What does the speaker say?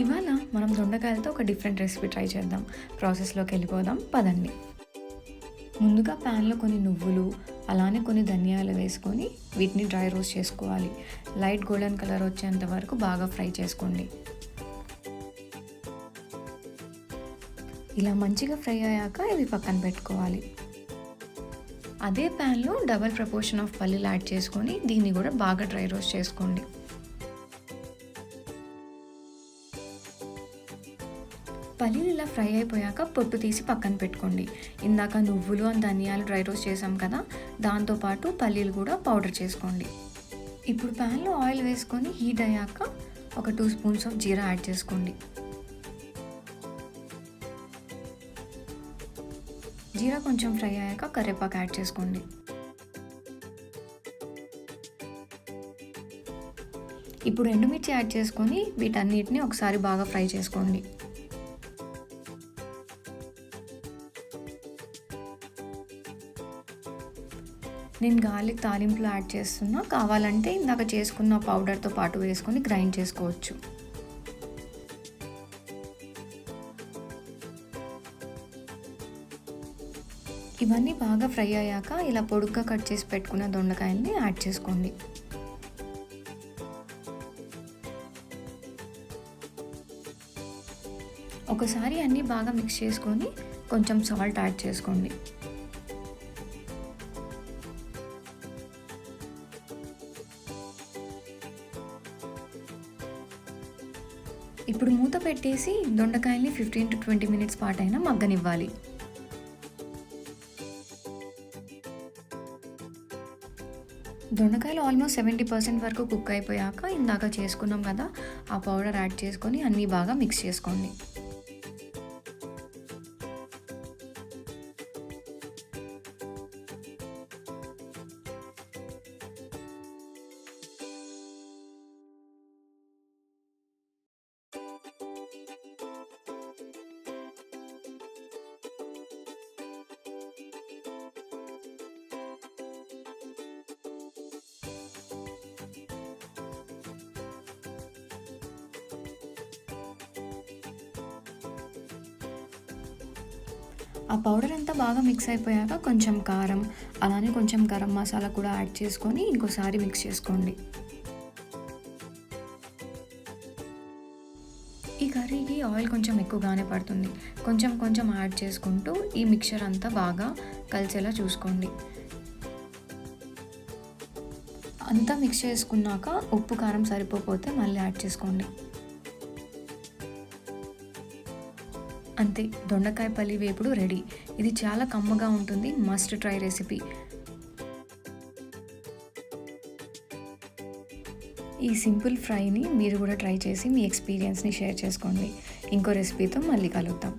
ఇవాళ మనం దొండకాయలతో ఒక డిఫరెంట్ రెసిపీ ట్రై చేద్దాం. ప్రాసెస్‌లోకి వెళ్ళిపోదాం పదండి. ముందుగా ప్యాన్‌లో కొన్ని నువ్వులు, అలానే కొన్ని ధనియాలు వేసుకొని వీటిని డ్రై రోస్ట్ చేసుకోవాలి. లైట్ గోల్డెన్ కలర్ వచ్చేంత వరకు బాగా ఫ్రై చేసుకోండి. ఇలా మంచిగా ఫ్రై అయ్యాక ఇవి పక్కన పెట్టుకోవాలి. అదే ప్యాన్‌లో డబుల్ ప్రపోర్షన్ ఆఫ్ పల్లీలు యాడ్ చేసుకొని దీన్ని కూడా బాగా డ్రై రోస్ట్ చేసుకోండి. పల్లీలు ఇలా ఫ్రై అయిపోయాక పొట్టు తీసి పక్కన పెట్టుకోండి. ఇందాక నువ్వులు అండ్ ధనియాలు డ్రై రోస్ట్ చేసాం కదా, దాంతోపాటు పల్లీలు కూడా పౌడర్ చేసుకోండి. ఇప్పుడు ప్యాన్లో ఆయిల్ వేసుకొని హీట్ అయ్యాక ఒక 2 స్పూన్స్ ఆఫ్ జీరా యాడ్ చేసుకోండి. జీరా కొంచెం ఫ్రై అయ్యాక కరివేపాకు యాడ్ చేసుకోండి. ఇప్పుడు ఎండుమిర్చి యాడ్ చేసుకొని వీటన్నిటిని ఒకసారి బాగా ఫ్రై చేసుకోండి. నేను గార్లిక్ తాలింపులో యాడ్ చేస్తున్నా, కావాలంటే ఇందాక చేసుకున్న పౌడర్తో పాటు వేసుకొని గ్రైండ్ చేసుకోవచ్చు. ఇవన్నీ బాగా ఫ్రై అయ్యాక ఇలా పొడుగ్గా కట్ చేసి పెట్టుకున్న దొండకాయల్ని యాడ్ చేసుకోండి. ఒకసారి అన్నీ బాగా మిక్స్ చేసుకొని కొంచెం సాల్ట్ యాడ్ చేసుకోండి. ఇప్పుడు మూత పెట్టేసి దొండకాయల్ని 15 to 20 మినిట్స్ పాటైనా మగ్గనివ్వాలి. దొండకాయలు ఆల్మోస్ట్ 70% వరకు కుక్ అయిపోయాక ఇందాక చేసుకున్నాం కదా, ఆ పౌడర్ యాడ్ చేసుకొని అన్నీ బాగా మిక్స్ చేసుకోండి. ఆ పౌడర్ అంతా బాగా మిక్స్ అయిపోయాక కొంచెం కారం, అలానే కొంచెం గరం మసాలా కూడా యాడ్ చేసుకొని ఇంకోసారి మిక్స్ చేసుకోండి. ఈ కర్రీకి ఆయిల్ కొంచెం ఎక్కువగానే పడుతుంది. కొంచెం కొంచెం యాడ్ చేసుకుంటూ ఈ మిక్చర్ అంతా బాగా కలిసేలా చూసుకోండి. అంతా మిక్స్ చేసుకున్నాక ఉప్పు కారం సరిపోతే మళ్ళీ యాడ్ చేసుకోండి. అంతే, దొండకాయ పల్లి వేపుడు రెడీ. ఇది చాలా కమ్మగా ఉంటుంది, మస్ట్ ట్రై రెసిపీ. ఈ సింపుల్ ఫ్రైని మీరు కూడా ట్రై చేసి మీ ఎక్స్పీరియన్స్ని షేర్ చేసుకోండి. ఇంకో రెసిపీతో మళ్ళీ కలుద్దాం.